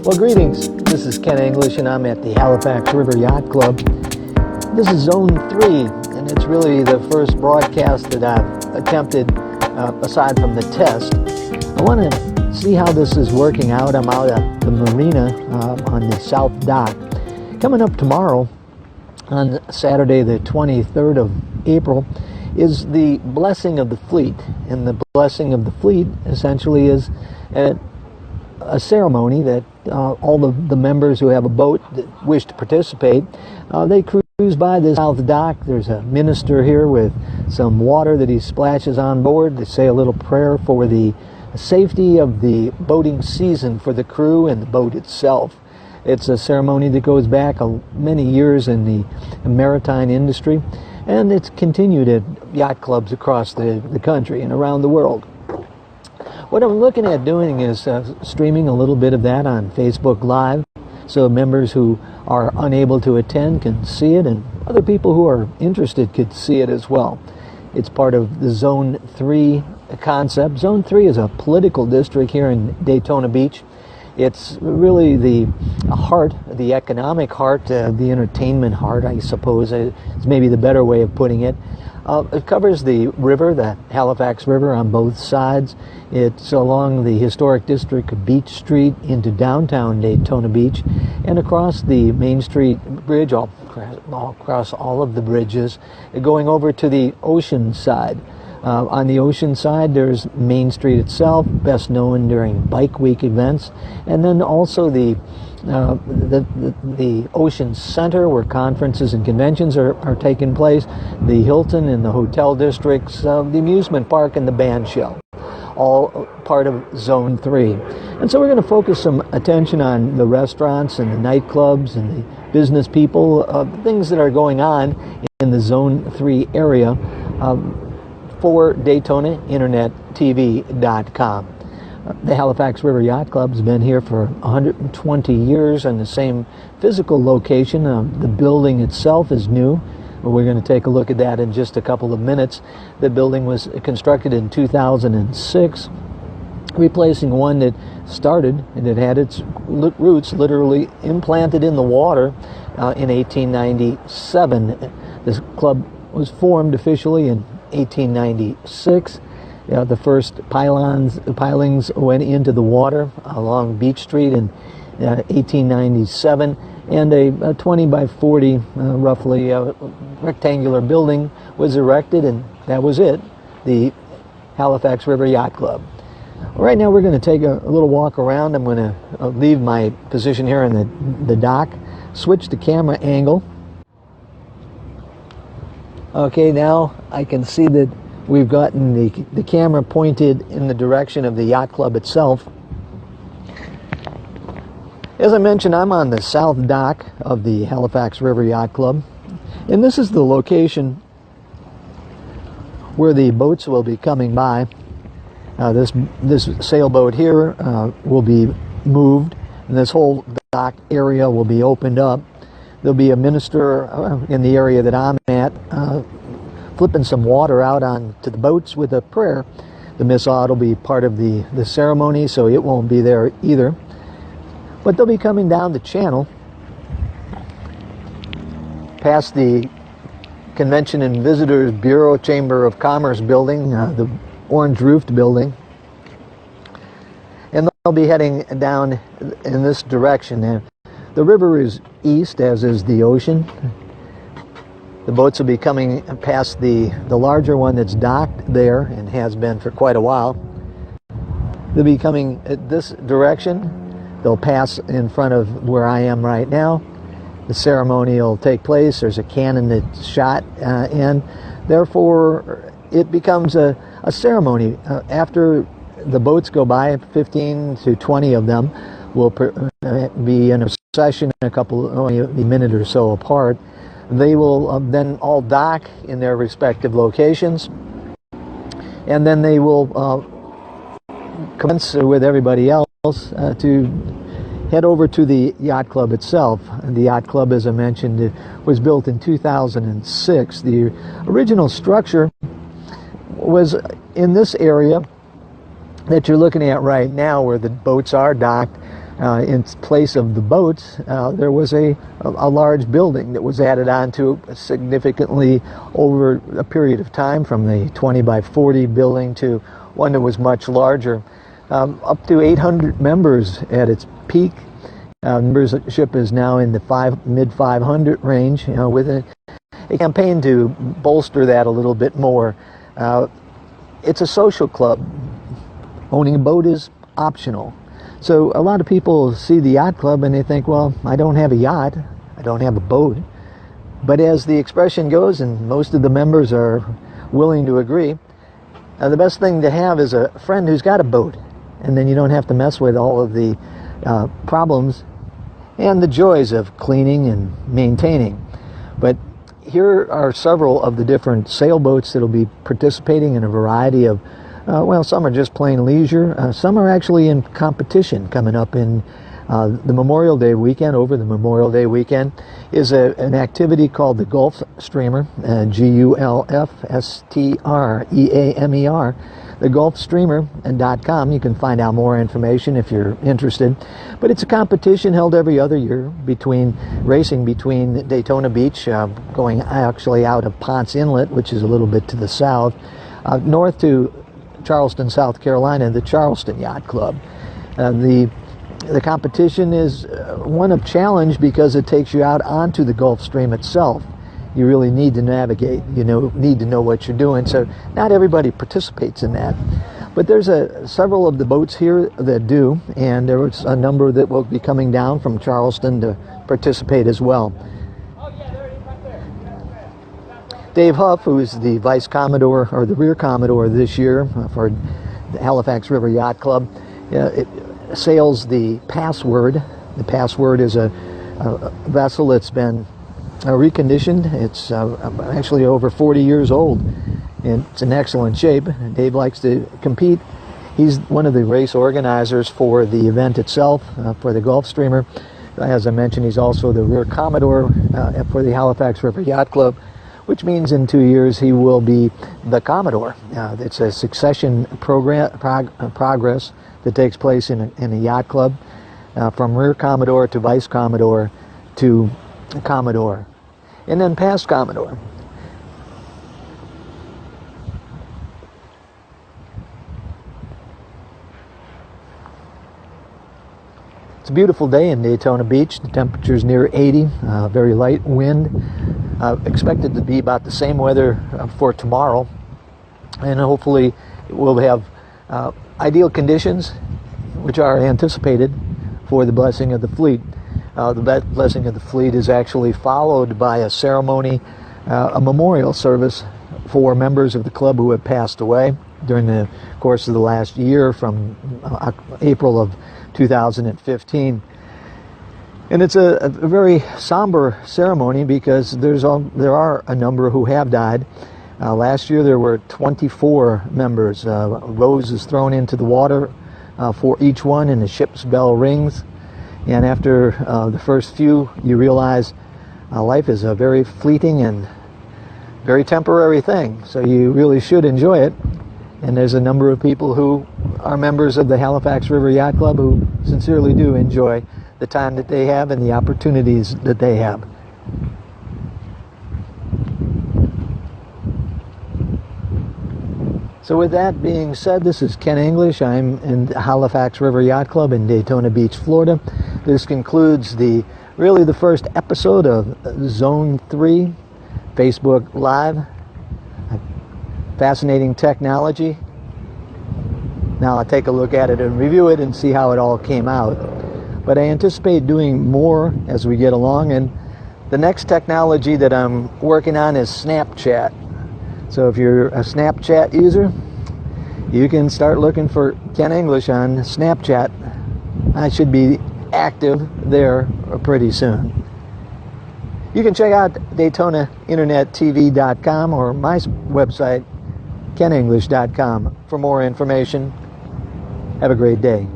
Well, greetings. This is Ken English, and I'm at the Halifax River Yacht Club. This is Zone 3, and it's really the first broadcast that I've attempted aside from the test. I want to see how this is working out. I'm out at the marina on the south dock. Coming up tomorrow, on Saturday the 23rd of April, is the blessing of the fleet. And the blessing of the fleet essentially is a ceremony that all the members who have a boat that wish to participate, they cruise by the south dock. There's a minister here with some water that he splashes on board. They say a little prayer for the safety of the boating season for the crew and the boat itself. It's a ceremony that goes back many years in the maritime industry, and it's continued at yacht clubs across the country and around the world. What I'm looking at doing is streaming a little bit of that on Facebook Live, so members who are unable to attend can see it, and other people who are interested could see it as well. It's part of the Zone 3 concept. Zone 3 is a political district here in Daytona Beach. It's really the heart, the economic heart, the entertainment heart, I suppose, is maybe the better way of putting it. It covers the river, the Halifax River, on both sides. It's along the historic district of Beach Street into downtown Daytona Beach, and across the Main Street Bridge, all across all of the bridges, going over to the ocean side. On the ocean side, there's Main Street itself, best known during Bike Week events, and then also the Ocean Center, where conferences and conventions are taking place, the Hilton and the hotel districts, the amusement park, and the band shell, all part of Zone 3. And so we're going to focus some attention on the restaurants and the nightclubs and the business people, things that are going on in the Zone 3 area for DaytonaInternetTV.com. The Halifax River Yacht Club has been here for 120 years in the same physical location. The building itself is new. We're going to take a look at that in just a couple of minutes. The building was constructed in 2006, replacing one that started and it had its roots literally implanted in the water in 1897. This club was formed officially in 1896. The first pilings went into the water along Beach Street in 1897, and a 20 by 40 roughly rectangular building was erected, and that was it, the Halifax River Yacht Club. Right now we're going to take a little walk around. I'm going to leave my position here on the dock, switch the camera angle. Okay, now I can see that we've gotten the camera pointed in the direction of the yacht club itself. As I mentioned, I'm on the south dock of the Halifax River Yacht Club, and this is the location where the boats will be coming by. This sailboat here will be moved, and this whole dock area will be opened up. There'll be a minister in the area that I'm at flipping some water out onto the boats with a prayer. The missile will be part of the ceremony, so it won't be there either. But they'll be coming down the channel past the Convention and Visitors Bureau Chamber of Commerce building, the orange roofed building. And they'll be heading down in this direction. The river is east, as is the ocean. The boats will be coming past the larger one that's docked there and has been for quite a while. They'll be coming at this direction. They'll pass in front of where I am right now. The ceremony will take place. There's a cannon that's shot in. Therefore, it becomes a ceremony. After the boats go by, 15 to 20 of them will be in a procession, only a minute or so apart. They will then all dock in their respective locations, and then they will commence with everybody else to head over to the yacht club itself. And the yacht club, as I mentioned, was built in 2006. The original structure was in this area that you're looking at right now, where the boats are docked. In place of the boats, there was a large building that was added on to significantly over a period of time, from the 20 by 40 building to one that was much larger, up to 800 members at its peak. Membership is now in the mid 500 range, with a campaign to bolster that a little bit more. It's a social club. Owning a boat is optional. So a lot of people see the yacht club and they think, well, I don't have a yacht, I don't have a boat. But as the expression goes, and most of the members are willing to agree, the best thing to have is a friend who's got a boat, and then you don't have to mess with all of the problems and the joys of cleaning and maintaining. But here are several of the different sailboats that will be participating in a variety of, well, some are just plain leisure. Some are actually in competition coming up in the Memorial Day weekend. Over the Memorial Day weekend is an activity called the Gulf Streamer, GulfStreamer, the Gulfstreamer.com. You can find out more information if you're interested. But it's a competition held every other year racing between Daytona Beach, going actually out of Ponce Inlet, which is a little bit to the south, north to Charleston, South Carolina, the Charleston Yacht Club. The competition is one of challenge because it takes you out onto the Gulf Stream itself. You really need to navigate, need to know what you're doing. So not everybody participates in that. But there's several of the boats here that do, and there's a number that will be coming down from Charleston to participate as well. Dave Huff, who is the Vice Commodore, or the Rear Commodore this year for the Halifax River Yacht Club, sails the Password. The Password is a vessel that's been reconditioned. It's actually over 40 years old, and it's in excellent shape. Dave likes to compete. He's one of the race organizers for the event itself, for the Gulf Streamer. As I mentioned, he's also the Rear Commodore for the Halifax River Yacht Club, which means in 2 years he will be the Commodore. It's a succession progress that takes place in a yacht club, from Rear Commodore to Vice Commodore to Commodore, and then past Commodore. It's a beautiful day in Daytona Beach. The temperature's near 80, very light wind. Expected to be about the same weather for tomorrow, and hopefully we'll have ideal conditions, which are anticipated for the blessing of the fleet. The blessing of the fleet is actually followed by a ceremony, a memorial service for members of the club who have passed away during the course of the last year, from April of 2015. And it's a very somber ceremony because there are a number who have died. Last year there were 24 members. A rose is thrown into the water for each one, and the ship's bell rings. And after the first few, you realize life is a very fleeting and very temporary thing. So you really should enjoy it. And there's a number of people who are members of the Halifax River Yacht Club who sincerely do enjoy the time that they have and the opportunities that they have. So with that being said, this is Ken English. I'm in the Halifax River Yacht Club in Daytona Beach, Florida. This concludes really the first episode of Zone 3 Facebook Live. Fascinating technology. Now I'll take a look at it and review it and see how it all came out. But I anticipate doing more as we get along, and the next technology that I'm working on is Snapchat. So if you're a Snapchat user, you can start looking for Ken English on Snapchat. I should be active there pretty soon. You can check out DaytonaInternetTV.com or my website, KenEnglish.com, for more information. Have a great day.